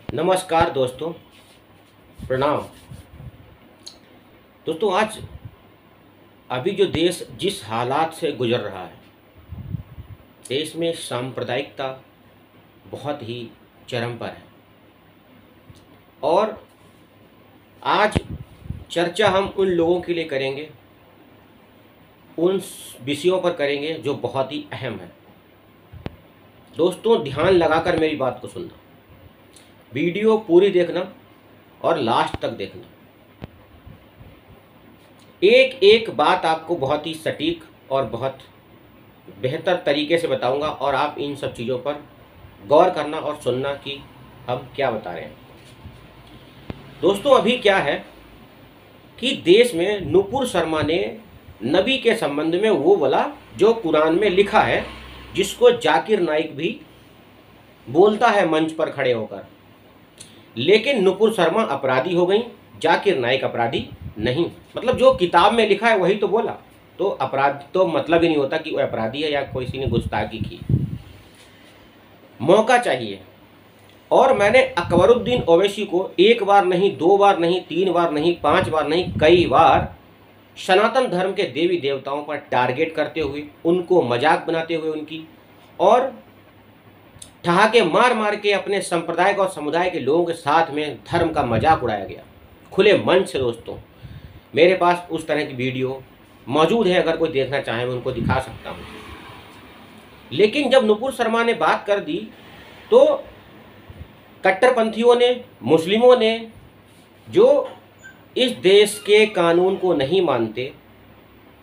नमस्कार दोस्तों, प्रणाम। दोस्तों, आज अभी जो देश जिस हालात से गुजर रहा है, देश में सांप्रदायिकता बहुत ही चरम पर है। और आज चर्चा हम उन लोगों के लिए करेंगे, उन विषयों पर करेंगे जो बहुत ही अहम है। दोस्तों, ध्यान लगाकर मेरी बात को सुनना, वीडियो पूरी देखना और लास्ट तक देखना। एक एक बात आपको बहुत ही सटीक और बहुत बेहतर तरीके से बताऊंगा और आप इन सब चीज़ों पर गौर करना और सुनना कि हम क्या बता रहे हैं। दोस्तों, अभी क्या है कि देश में नुपुर शर्मा ने नबी के संबंध में वो बोला जो कुरान में लिखा है, जिसको जाकिर नाइक भी बोलता है मंच पर खड़े होकर। लेकिन नुपुर शर्मा अपराधी हो गई, जाकिर नाइक अपराधी नहीं। मतलब जो किताब में लिखा है वही तो बोला, तो अपराध तो मतलब ही नहीं होता कि वो अपराधी है या किसी ने गुस्ताखी की। मौका चाहिए। और मैंने अकबरुद्दीन ओवैसी को एक बार नहीं, दो बार नहीं, तीन बार नहीं, पांच बार नहीं, कई बार सनातन धर्म के देवी देवताओं पर टारगेट करते हुए, उनको मजाक बनाते हुए उनकी, और ठहाके मार मार के अपने संप्रदाय और समुदाय के लोगों के साथ में धर्म का मजाक उड़ाया गया खुले मंच से। दोस्तों, मेरे पास उस तरह की वीडियो मौजूद है, अगर कोई देखना चाहे मैं उनको दिखा सकता हूँ। लेकिन जब नुपुर शर्मा ने बात कर दी तो कट्टरपंथियों ने, मुस्लिमों ने, जो इस देश के कानून को नहीं मानते,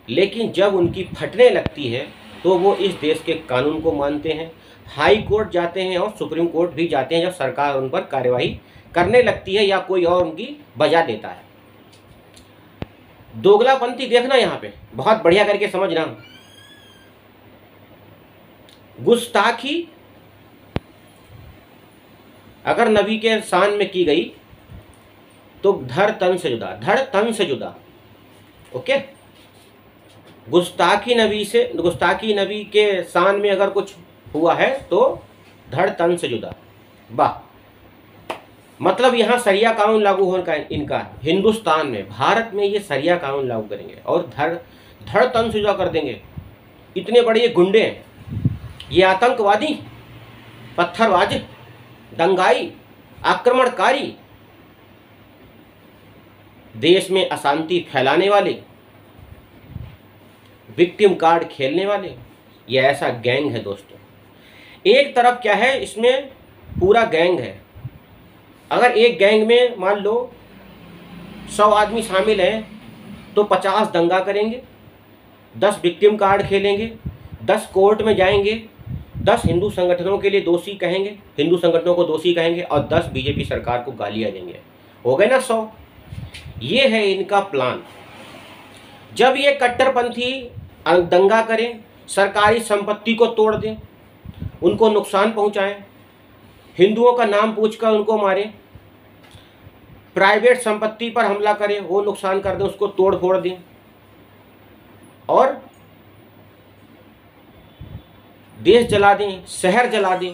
लेकिन जब उनकी फटने लगती है तो वो इस देश के कानून को मानते हैं, हाई कोर्ट जाते हैं और सुप्रीम कोर्ट भी जाते हैं जब सरकार उन पर कार्रवाई करने लगती है या कोई और उनकी बजा देता है। दोगलापंथी देखना, यहाँ पे बहुत बढ़िया करके समझना। गुस्ताखी अगर नबी के शान में की गई तो धड़ तन से जुदा, धड़ तन से जुदा। ओके, गुस्ताखी नबी के शान में अगर कुछ हुआ है तो धड़ तन से जुदा। वाह, मतलब यहाँ सरिया कानून लागू होने इनका हिंदुस्तान में, भारत में ये सरिया कानून लागू करेंगे और धड़ तन से जुदा कर देंगे। इतने बड़े ये गुंडे हैं, ये आतंकवादी, पत्थरबाज, दंगाई, आक्रमणकारी, देश में अशांति फैलाने वाले, विक्टिम कार्ड खेलने वाले, ये ऐसा गैंग है। दोस्तों, एक तरफ क्या है, इसमें पूरा गैंग है। अगर एक गैंग में मान लो 100 आदमी शामिल हैं तो 50 दंगा करेंगे, 10 विक्टिम कार्ड खेलेंगे, 10 कोर्ट में जाएंगे, 10 हिंदू संगठनों के लिए दोषी कहेंगे, हिंदू संगठनों को दोषी कहेंगे, और 10 बीजेपी सरकार को गालियां देंगे। हो गए ना 100। ये है इनका प्लान। जब ये कट्टरपंथी दंगा करें, सरकारी संपत्ति को तोड़ दें, उनको नुकसान पहुंचाएं, हिंदुओं का नाम पूछकर उनको मारें, प्राइवेट संपत्ति पर हमला करें, वो नुकसान कर दें, उसको तोड़ फोड़ दें, और देश जला दें, शहर जला दें,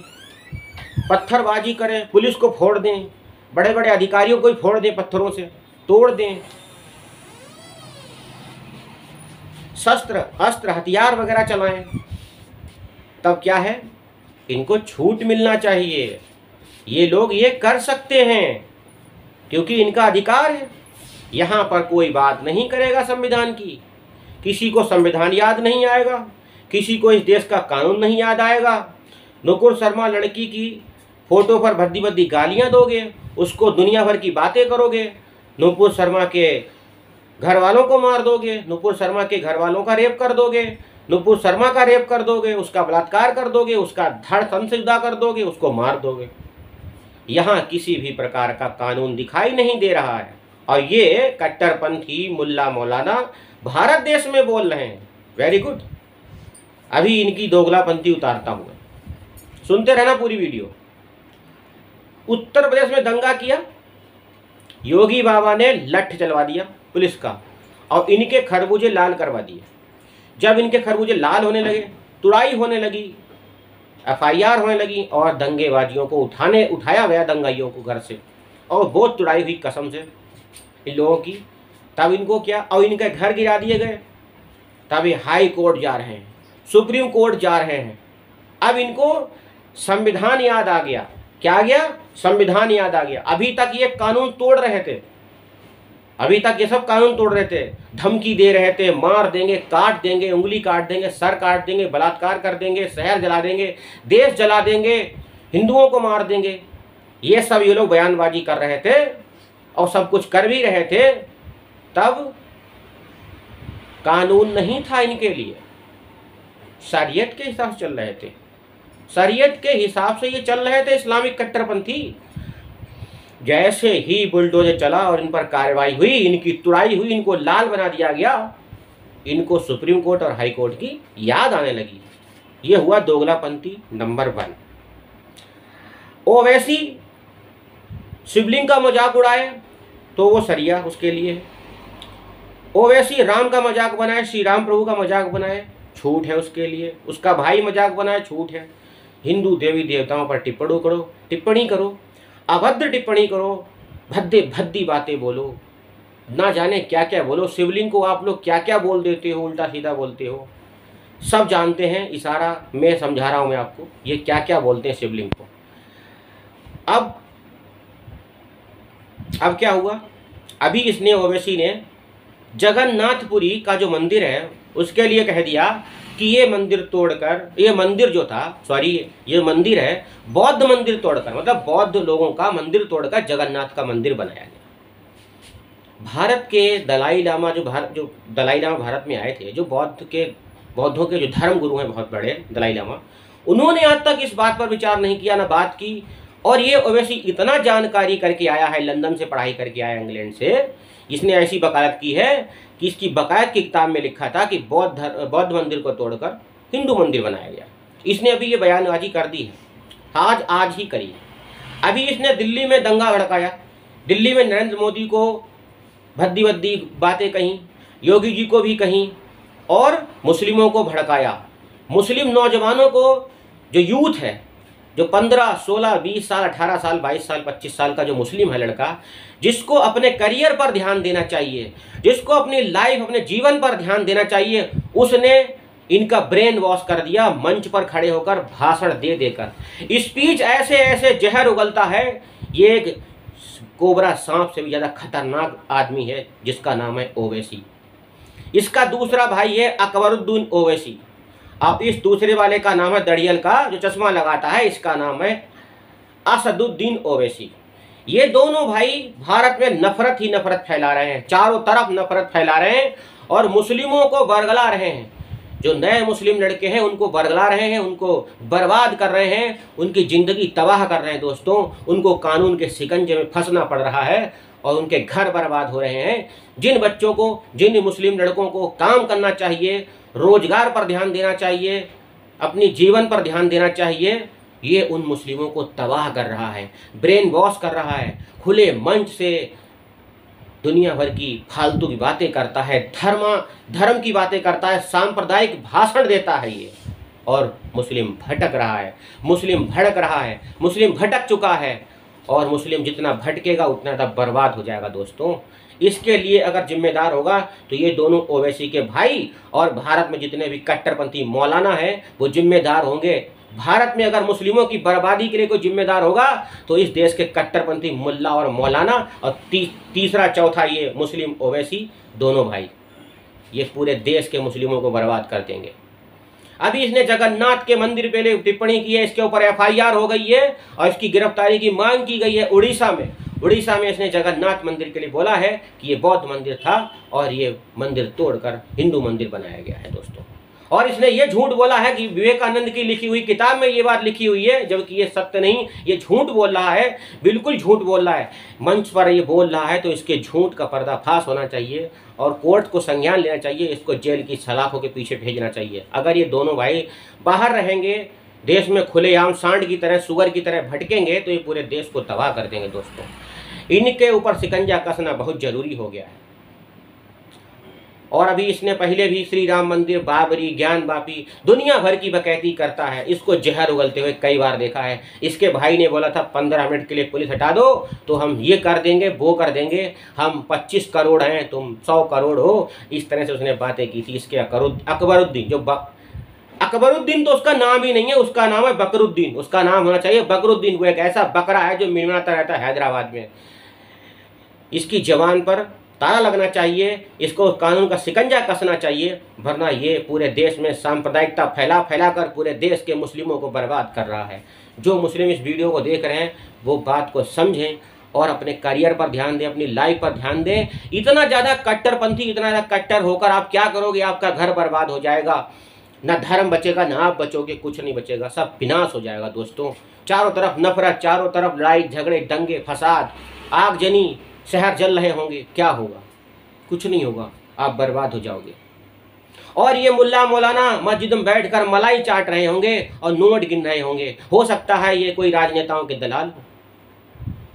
पत्थरबाजी करें, पुलिस को फोड़ दें, बड़े बड़े अधिकारियों को ही फोड़ दें, पत्थरों से तोड़ दें, शस्त्र अस्त्र हथियार वगैरह चलाएं, तब क्या है, इनको छूट मिलना चाहिए। ये लोग ये कर सकते हैं क्योंकि इनका अधिकार है। यहाँ पर कोई बात नहीं करेगा संविधान की, किसी को संविधान याद नहीं आएगा, किसी को इस देश का कानून नहीं याद आएगा। नुपुर शर्मा लड़की की फोटो पर भद्दी भद्दी गालियाँ दोगे, उसको दुनिया भर की बातें करोगे, नुपुर शर्मा के घर वालों को मार दोगे, नुपुर शर्मा के घर वालों का रेप कर दोगे, नुपुर शर्मा का रेप कर दोगे, उसका बलात्कार कर दोगे, उसका धड़ तन से जुदा कर दोगे, उसको मार दोगे। यहाँ किसी भी प्रकार का कानून दिखाई नहीं दे रहा है और ये कट्टरपंथी मुल्ला मौलाना भारत देश में बोल रहे हैं। Very good. अभी इनकी दोगलापंथी उतारता हूँ, सुनते रहना पूरी वीडियो। उत्तर प्रदेश में दंगा किया, योगी बाबा ने लठ चलवा दिया पुलिस का और इनके खरबूजे लाल करवा दिए। जब इनके खरबूजे लाल होने लगे, तुड़ाई होने लगी, FIR होने लगी और दंगेबाजियों को उठाया गया, दंगाइयों को घर से, और बहुत तुड़ाई हुई कसम से इन लोगों की। तब इनको क्या, और इनके घर गिरा दिए गए। तब ये हाई कोर्ट जा रहे हैं, सुप्रीम कोर्ट जा रहे हैं। अब इनको संविधान याद आ गया। क्या आ गया? संविधान याद आ गया। अभी तक ये कानून तोड़ रहे थे, अभी तक ये सब कानून तोड़ रहे थे, धमकी दे रहे थे, मार देंगे, काट देंगे, उंगली काट देंगे, सर काट देंगे, बलात्कार कर देंगे, शहर जला देंगे, देश जला देंगे, हिंदुओं को मार देंगे। ये सब ये लोग बयानबाजी कर रहे थे और सब कुछ कर भी रहे थे। तब कानून नहीं था इनके लिए, शरीयत के हिसाब से चल रहे थे, शरीयत के हिसाब से ये चल रहे थे इस्लामिक कट्टरपंथी। जैसे ही बुलडोजर चला और इन पर कार्रवाई हुई, इनकी तुड़ाई हुई, इनको लाल बना दिया गया, इनको सुप्रीम कोर्ट और हाई कोर्ट की याद आने लगी। ये हुआ दोगलापंथी नंबर 1। ओवैसी शिवलिंग का मजाक उड़ाए तो वो सरिया उसके लिए है। ओवैसी राम का मजाक बनाए, श्री राम प्रभु का मजाक बनाए, छूट है उसके लिए। उसका भाई मजाक बनाए, छूट है। हिंदू देवी देवताओं पर टिप्पणी करो, अभद्र टिप्पणी करो, भद्दी बातें बोलो, ना जाने क्या क्या बोलो। शिवलिंग को आप लोग क्या क्या बोल देते हो, उल्टा सीधा बोलते हो, सब जानते हैं। इशारा मैं समझा रहा हूं मैं आपको, ये क्या क्या बोलते हैं शिवलिंग को। अब क्या हुआ? अभी इसने, ओवैसी ने, जगन्नाथपुरी का जो मंदिर है उसके लिए कह दिया कि ये मंदिर तोड़कर, ये मंदिर जो था, सॉरी ये मंदिर है बौद्ध मंदिर तोड़कर, मतलब बौद्ध लोगों का मंदिर तोड़कर जगन्नाथ का मंदिर बनाया गया। भारत के दलाई लामा, जो दलाई लामा भारत में आए थे, जो बौद्धों के जो धर्म गुरु हैं बहुत बड़े, दलाई लामा, उन्होंने आज तक इस बात पर विचार नहीं किया, ना बात की। और ये ओवैसी इतना जानकारी करके आया है, लंदन से पढ़ाई करके आया, इंग्लैंड से, इसने ऐसी वकालत की है कि इसकी बकायत की किताब में लिखा था कि बौद्ध मंदिर को तोड़कर हिंदू मंदिर बनाया गया। इसने अभी ये बयानबाजी कर दी है, आज ही करी है। अभी इसने दिल्ली में दंगा भड़काया, दिल्ली में नरेंद्र मोदी को भद्दी बातें कहीं, योगी जी को भी कहीं, और मुस्लिमों को भड़काया। मुस्लिम नौजवानों को, जो यूथ है, जो 15, 16, 20 साल, 18 साल, 22 साल, 25 साल का जो मुस्लिम है लड़का, जिसको अपने करियर पर ध्यान देना चाहिए, जिसको अपनी लाइफ, अपने जीवन पर ध्यान देना चाहिए, उसने इनका ब्रेन वॉश कर दिया। मंच पर खड़े होकर भाषण दे देकर स्पीच ऐसे ऐसे जहर उगलता है। ये एक कोबरा सांप से भी ज़्यादा खतरनाक आदमी है जिसका नाम है ओवैसी। इसका दूसरा भाई है अकबरुद्दीन ओवैसी। अब इस दूसरे वाले का नाम है, दड़ियल का जो चश्मा लगाता है, इसका नाम है असदुद्दीन ओवैसी। ये दोनों भाई भारत में नफरत ही नफरत फैला रहे हैं, चारों तरफ नफरत फैला रहे हैं और मुस्लिमों को बरगला रहे हैं। जो नए मुस्लिम लड़के हैं उनको बरगला रहे हैं, उनको बर्बाद कर रहे हैं, उनकी ज़िंदगी तबाह कर रहे हैं दोस्तों। उनको कानून के शिकंजे में फंसना पड़ रहा है और उनके घर बर्बाद हो रहे हैं। जिन बच्चों को, जिन मुस्लिम लड़कों को काम करना चाहिए, रोजगार पर ध्यान देना चाहिए, अपनी जीवन पर ध्यान देना चाहिए, ये उन मुस्लिमों को तबाह कर रहा है, ब्रेन वॉश कर रहा है, खुले मंच से दुनिया भर की फालतू की बातें करता है, धर्म की बातें करता है, सांप्रदायिक भाषण देता है ये, और मुस्लिम भटक रहा है, मुस्लिम भड़क रहा है, मुस्लिम भटक चुका है, और मुस्लिम जितना भटकेगा उतना ज़्यादा बर्बाद हो जाएगा दोस्तों। इसके लिए अगर जिम्मेदार होगा तो ये दोनों ओवैसी के भाई और भारत में जितने भी कट्टरपंथी मौलाना हैं वो जिम्मेदार होंगे। भारत में अगर मुस्लिमों की बर्बादी के लिए कोई जिम्मेदार होगा तो इस देश के कट्टरपंथी मुल्ला और मौलाना, और तीसरा चौथा ये मुस्लिम ओवैसी, दोनों भाई, ये पूरे देश के मुस्लिमों को बर्बाद कर देंगे। अभी इसने जगन्नाथ के मंदिर पे टिप्पणी की है, इसके ऊपर FIR हो गई है और इसकी गिरफ्तारी की मांग की गई है। उड़ीसा में इसने जगन्नाथ मंदिर के लिए बोला है कि ये बौद्ध मंदिर था और ये मंदिर तोड़कर हिंदू मंदिर बनाया गया है दोस्तों। और इसने ये झूठ बोला है कि विवेकानंद की लिखी हुई किताब में ये बात लिखी हुई है, जबकि ये सत्य नहीं, ये झूठ बोल रहा है, बिल्कुल झूठ बोल रहा है। मंच पर ये बोल रहा है तो इसके झूठ का पर्दाफाश होना चाहिए और कोर्ट को संज्ञान लेना चाहिए, इसको जेल की सलाखों के पीछे भेजना चाहिए। अगर ये दोनों भाई बाहर रहेंगे, देश में खुलेआम सांड की तरह, सुअर की तरह भटकेंगे तो ये पूरे देश को तबाह कर देंगे दोस्तों। इनके ऊपर शिकंजा कसना बहुत जरूरी हो गया है। और अभी इसने पहले भी श्री राम मंदिर, बाबरी, ज्ञान वापी, दुनिया भर की डकैती करता है। इसको जहर उगलते हुए कई बार देखा है। इसके भाई ने बोला था 15 मिनट के लिए पुलिस हटा दो तो हम ये कर देंगे, वो कर देंगे, हम 25 करोड़ हैं, तुम 100 करोड़ हो। इस तरह से उसने बातें की थी। इसके अकबरुद्दीन, जो अकबरुद्दीन तो उसका नाम ही नहीं है, उसका नाम है बकरुद्दीन। उसका नाम होना चाहिए बकरुद्दीन। वो एक ऐसा बकरा है जो मिलमिलाता रहता है हैदराबाद में। इसकी जवान पर ताला लगना चाहिए, इसको कानून का शिकंजा कसना चाहिए, वरना ये पूरे देश में सांप्रदायिकता फैला फैला कर पूरे देश के मुस्लिमों को बर्बाद कर रहा है। जो मुस्लिम इस वीडियो को देख रहे हैं वो बात को समझें और अपने करियर पर ध्यान दें, अपनी लाइफ पर ध्यान दें। इतना ज़्यादा कट्टरपंथी, इतना ज़्यादा कट्टर होकर आप क्या करोगे? आपका घर बर्बाद हो जाएगा, ना धर्म बचेगा, ना आप बचोगे, कुछ नहीं बचेगा, सब विनाश हो जाएगा दोस्तों। चारों तरफ नफरत, चारों तरफ लड़ाई झगड़े, दंगे फसाद, आगजनी, शहर जल रहे होंगे। क्या होगा? कुछ नहीं होगा, आप बर्बाद हो जाओगे। और ये मुल्ला मौलाना मस्जिद में बैठकर मलाई चाट रहे होंगे और नोट गिन रहे होंगे। हो सकता है ये कोई राजनेताओं के दलाल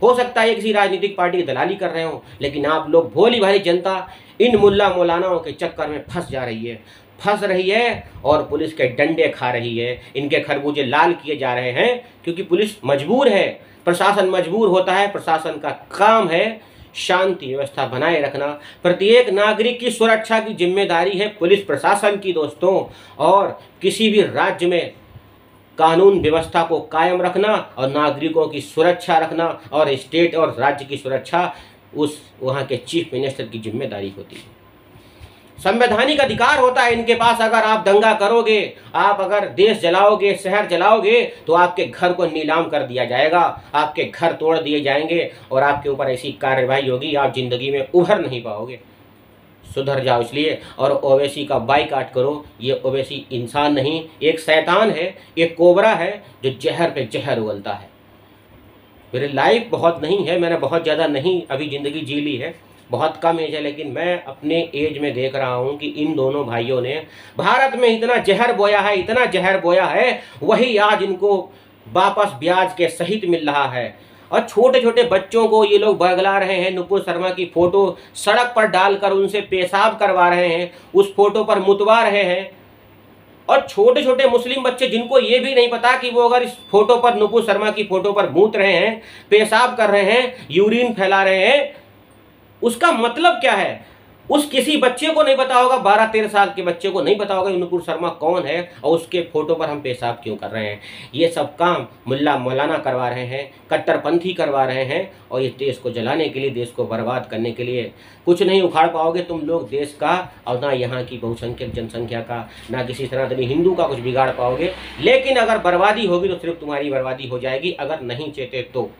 हो सकता है ये किसी राजनीतिक पार्टी की दलाली कर रहे हो, लेकिन आप लोग, भोली भाली जनता इन मुल्ला मौलानाओं के चक्कर में फंस जा रही है, फंस रही है और पुलिस के डंडे खा रही है। इनके खरबूजे लाल किए जा रहे हैं क्योंकि पुलिस मजबूर है, प्रशासन मजबूर होता है। प्रशासन का काम है शांति व्यवस्था बनाए रखना। प्रत्येक नागरिक की सुरक्षा की जिम्मेदारी है पुलिस प्रशासन की दोस्तों। और किसी भी राज्य में कानून व्यवस्था को कायम रखना और नागरिकों की सुरक्षा रखना और स्टेट और राज्य की सुरक्षा उस वहाँ के चीफ मिनिस्टर की जिम्मेदारी होती है। संवैधानिक अधिकार होता है इनके पास। अगर आप दंगा करोगे, आप अगर देश जलाओगे, शहर जलाओगे, तो आपके घर को नीलाम कर दिया जाएगा, आपके घर तोड़ दिए जाएंगे और आपके ऊपर ऐसी कार्रवाई होगी, आप जिंदगी में उभर नहीं पाओगे। सुधर जाओ इसलिए, और ओवैसी का बाइकाट करो। ये ओवैसी इंसान नहीं, एक शैतान है, एक कोबरा है जो जहर पे जहर उगलता है। मेरी लाइफ बहुत नहीं है, मैंने बहुत ज़्यादा नहीं अभी ज़िंदगी जी ली है, बहुत कम एज है, लेकिन मैं अपने एज में देख रहा हूँ कि इन दोनों भाइयों ने भारत में इतना जहर बोया है, इतना जहर बोया है, वही आज इनको वापस ब्याज के सहित मिल रहा है। और छोटे छोटे बच्चों को ये लोग बरगला रहे हैं। नुपुर शर्मा की फ़ोटो सड़क पर डालकर उनसे पेशाब करवा रहे हैं, उस फोटो पर मुतवा रहे हैं। और छोटे छोटे मुस्लिम बच्चे जिनको ये भी नहीं पता कि वो अगर इस फोटो पर, नुपुर शर्मा की फ़ोटो पर मूत रहे हैं, पेशाब कर रहे हैं, यूरिन फैला रहे हैं, उसका मतलब क्या है? उस किसी बच्चे को नहीं पता होगा, 12-13 साल के बच्चे को नहीं पता होगा नुपुर शर्मा कौन है और उसके फोटो पर हम पेशाब क्यों कर रहे हैं। ये सब काम मुल्ला मौलाना करवा रहे हैं, कट्टरपंथी करवा रहे हैं और ये देश को जलाने के लिए, देश को बर्बाद करने के लिए। कुछ नहीं उखाड़ पाओगे तुम लोग देश का, और ना यहाँ की बहुसंख्यक जनसंख्या का, ना किसी सनातनी हिंदू का कुछ बिगाड़ पाओगे। लेकिन अगर बर्बादी होगी तो सिर्फ तुम्हारी बर्बादी हो जाएगी, अगर नहीं चेते तो।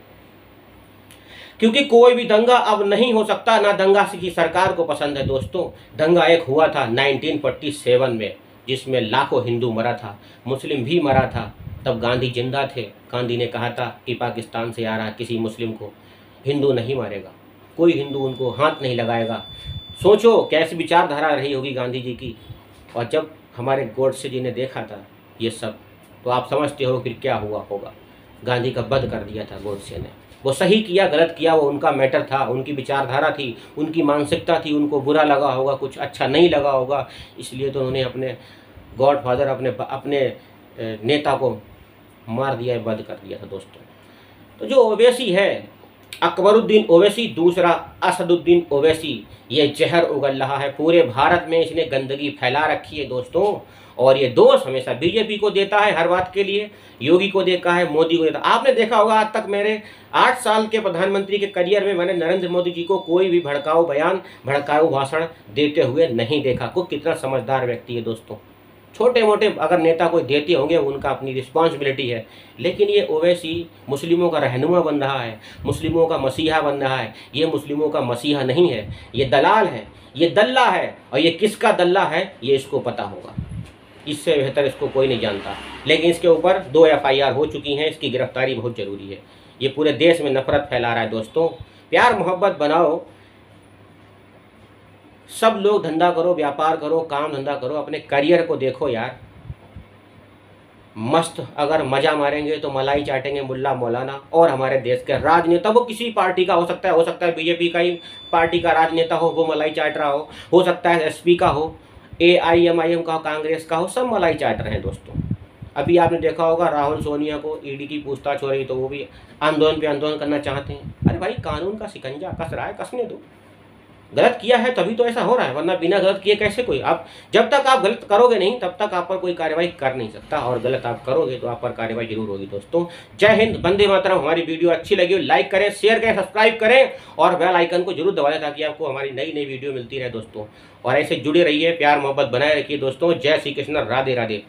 क्योंकि कोई भी दंगा अब नहीं हो सकता, ना दंगा की सरकार को पसंद है दोस्तों। दंगा एक हुआ था 1947 में, जिसमें लाखों हिंदू मरा था, मुस्लिम भी मरा था। तब गांधी जिंदा थे। गांधी ने कहा था कि पाकिस्तान से आ रहा किसी मुस्लिम को हिंदू नहीं मारेगा, कोई हिंदू उनको हाथ नहीं लगाएगा। सोचो कैसी विचारधारा रही होगी गांधी जी की। और जब हमारे गोडसे जी ने देखा था ये सब, तो आप समझते हो फिर क्या हुआ होगा। गांधी का वध कर दिया था गोडसे ने। वो सही किया गलत किया वो उनका मैटर था, उनकी विचारधारा थी, उनकी मानसिकता थी। उनको बुरा लगा होगा, कुछ अच्छा नहीं लगा होगा, इसलिए तो उन्होंने अपने गॉडफादर, अपने नेता को मार दिया, वध कर दिया था दोस्तों। तो जो ओवैसी है, अकबरुद्दीन ओवैसी, दूसरा असदुद्दीन ओवैसी, ये जहर उगल रहा है पूरे भारत में। इसने गंदगी फैला रखी है दोस्तों। और ये दोष हमेशा बीजेपी को देता है हर बात के लिए, योगी को देखा है, मोदी को देता है। आपने देखा होगा आज तक मेरे 8 साल के प्रधानमंत्री के करियर में मैंने नरेंद्र मोदी जी को कोई भी भड़काऊ बयान, भड़काऊ भाषण देते हुए नहीं देखा। को कितना समझदार व्यक्ति है दोस्तों। छोटे मोटे अगर नेता कोई देते होंगे उनका अपनी रिस्पॉन्सिबिलिटी है, लेकिन ये ओवैसी मुस्लिमों का रहनुमा बन रहा है, मुस्लिमों का मसीहा बन रहा है। ये मुस्लिमों का मसीहा नहीं है, ये दलाल है, ये दल्ला है। और ये किसका दल्ला है ये इसको पता होगा, इससे बेहतर इसको कोई नहीं जानता। लेकिन इसके ऊपर 2 FIR हो चुकी हैं, इसकी गिरफ्तारी बहुत ज़रूरी है। ये पूरे देश में नफरत फैला रहा है दोस्तों। प्यार मोहब्बत बनाओ, सब लोग धंधा करो, व्यापार करो, काम धंधा करो, अपने करियर को देखो यार। मस्त अगर मजा मारेंगे तो मलाई चाटेंगे मुल्ला मौलाना और हमारे देश के राजनेता, वो किसी पार्टी का हो सकता है बीजेपी का ही पार्टी का राजनेता हो, वो मलाई चाट रहा हो सकता है एसपी का हो, AIMIM का हो, कांग्रेस का हो, सब मलाई चाट रहे हैं दोस्तों। अभी आपने देखा होगा राहुल सोनिया को ईडी की पूछताछ हो रही तो वो भी आंदोलन पे आंदोलन करना चाहते हैं। अरे भाई कानून का शिकंजा कस रहा है, कसने दो। गलत किया है तभी तो ऐसा हो रहा है, वरना बिना गलत किए कैसे कोई, आप जब तक आप गलत करोगे नहीं तब तक आप पर कोई कार्रवाई कर नहीं सकता, और गलत आप करोगे तो आप पर कार्रवाई जरूर होगी दोस्तों। जय हिंद, वंदे मातरम। हमारी वीडियो अच्छी लगी हो लाइक करें, शेयर करें, सब्सक्राइब करें और बेल आइकन को जरूर दबाएं ताकि आपको हमारी नई नई वीडियो मिलती रहे दोस्तों। और ऐसे जुड़े रहिए, प्यार मोहब्बत बनाए रखिए दोस्तों। जय श्री कृष्ण, राधे राधे।